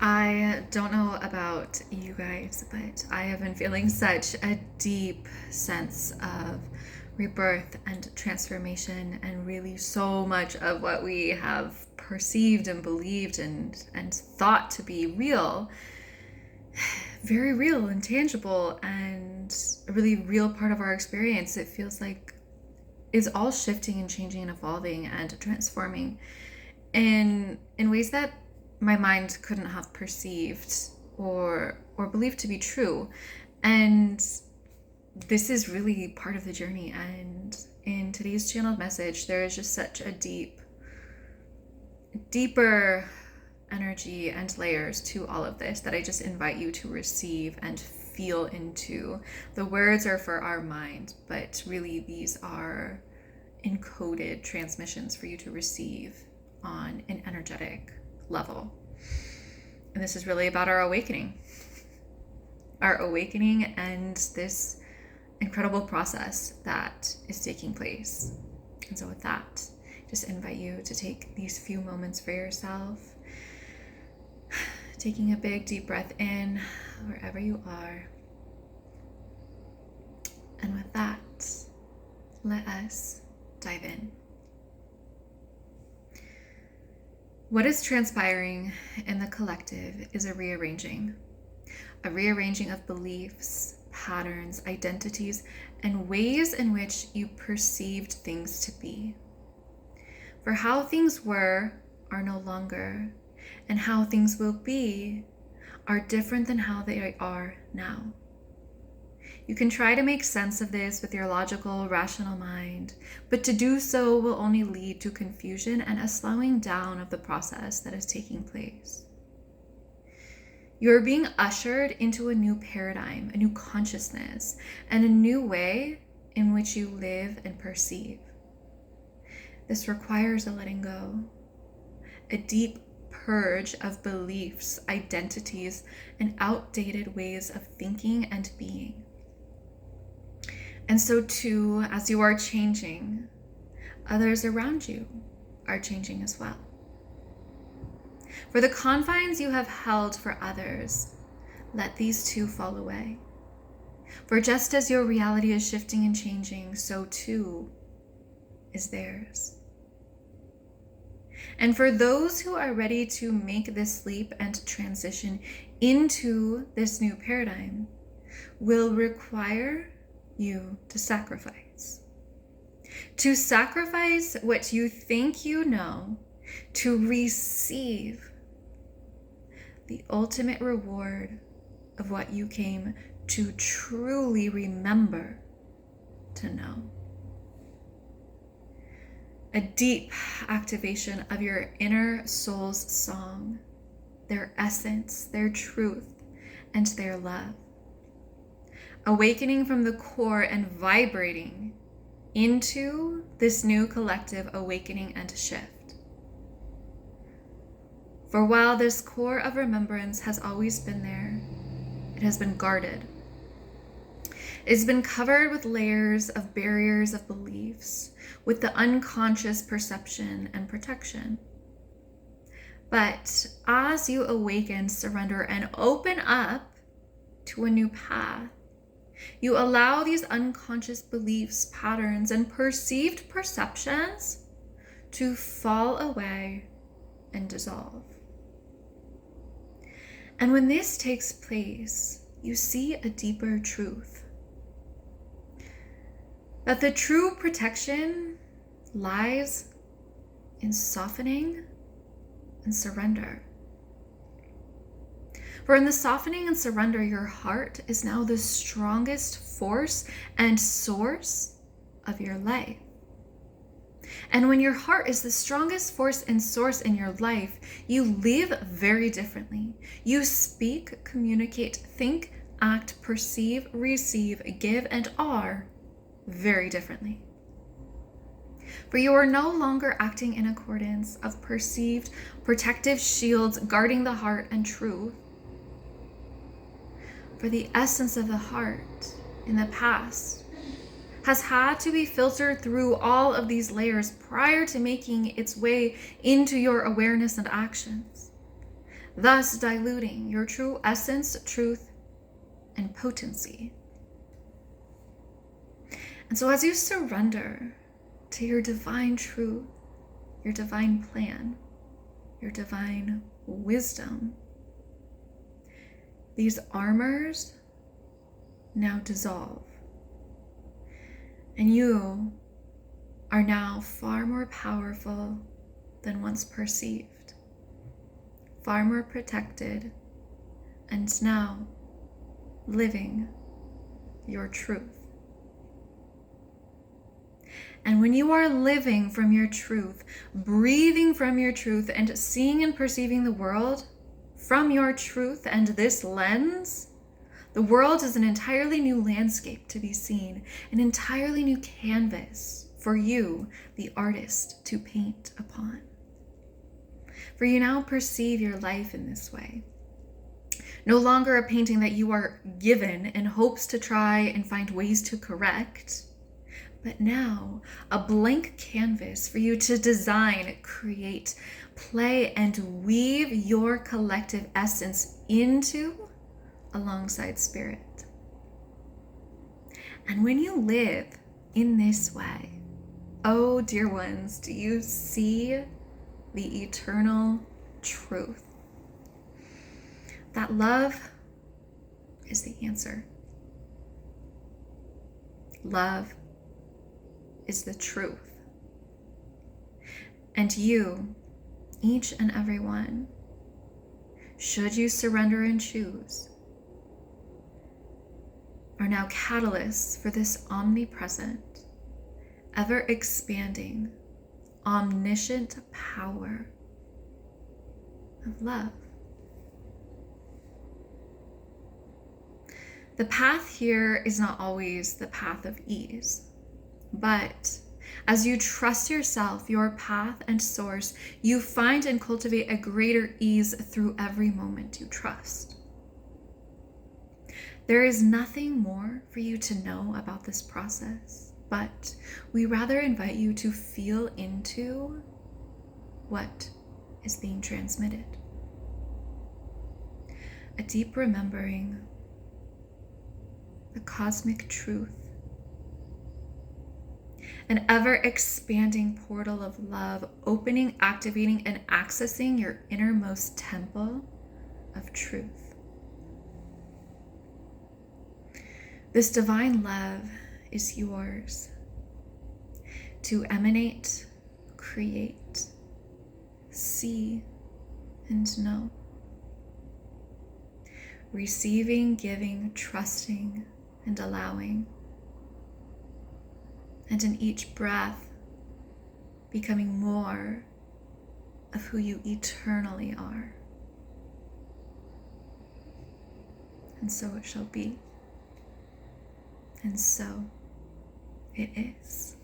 I don't know about you guys, but I have been feeling such a deep sense of rebirth and transformation, and really so much of what we have perceived and believed and thought to be real, very real and tangible and a really real part of our experience. It feels like is all shifting and changing and evolving and transforming in ways that my mind couldn't have perceived or believed to be true. And this is really part of the journey. And in today's channeled message, there is just such a deeper energy and layers to all of this that I just invite you to receive and feel into. The words are for our mind, but really these are encoded transmissions for you to receive on an energetic level. And this is really about our awakening and this incredible process that is taking place. And so with that, just invite you to take these few moments for yourself, taking a big deep breath in wherever you are. And with that, let us dive in. What is transpiring in the collective is a rearranging of beliefs, patterns, identities, and ways in which you perceived things to be. For how things were are no longer, and how things will be are different than how they are now. You can try to make sense of this with your logical, rational mind, but to do so will only lead to confusion and a slowing down of the process that is taking place. You are being ushered into a new paradigm, a new consciousness, and a new way in which you live and perceive. This requires a letting go, a deep purge of beliefs, identities, and outdated ways of thinking and being. And so too, as you are changing, others around you are changing as well. For the confines you have held for others, let these too fall away. For just as your reality is shifting and changing, so too is theirs. And for those who are ready to make this leap and transition into this new paradigm, will require you to sacrifice. To sacrifice what you think you know to receive the ultimate reward of what you came to truly remember to know. A deep activation of your inner soul's song, their essence, their truth, and their love. Awakening from the core and vibrating into this new collective awakening and shift. For while this core of remembrance has always been there, it has been guarded. It has been covered with layers of barriers of beliefs, with the unconscious perception and protection. But as you awaken, surrender, and open up to a new path, you allow these unconscious beliefs, patterns, and perceived perceptions to fall away and dissolve. And when this takes place, you see a deeper truth. That the true protection lies in softening and surrender. For in the softening and surrender, your heart is now the strongest force and source of your life. And when your heart is the strongest force and source in your life, you live very differently. You speak, communicate, think, act, perceive, receive, give, and are very differently. For you are no longer acting in accordance of perceived protective shields guarding the heart and truth. For the essence of the heart in the past has had to be filtered through all of these layers prior to making its way into your awareness and actions. thus diluting your true essence, truth, and potency. And so as you surrender to your divine truth, your divine plan, your divine wisdom, these armors now dissolve. And you are now far more powerful than once perceived, far more protected, and now living your truth. And when you are living from your truth, breathing from your truth, and seeing and perceiving the world from your truth and this lens, the world is an entirely new landscape to be seen, an entirely new canvas for you, the artist, to paint upon. For you now perceive your life in this way. No longer a painting that you are given in hopes to try and find ways to correct, but now a blank canvas for you to design, create, play, and weave your collective essence into alongside spirit. And when you live in this way, oh dear ones, do you see the eternal truth? That love is the answer. Love is the truth. And you, each and every one, should you surrender and choose, are now catalysts for this omnipresent, ever expanding, omniscient power of love. The path here is not always the path of ease, but as you trust yourself, your path and source, you find and cultivate a greater ease through every moment you trust. There is nothing more for you to know about this process, but we rather invite you to feel into what is being transmitted. A deep remembering, the cosmic truth, an ever-expanding portal of love, opening, activating, and accessing your innermost temple of truth. This divine love is yours to emanate, create, see, and know. Receiving, giving, trusting, and allowing. And in each breath, becoming more of who you eternally are. And so it shall be. And so it is.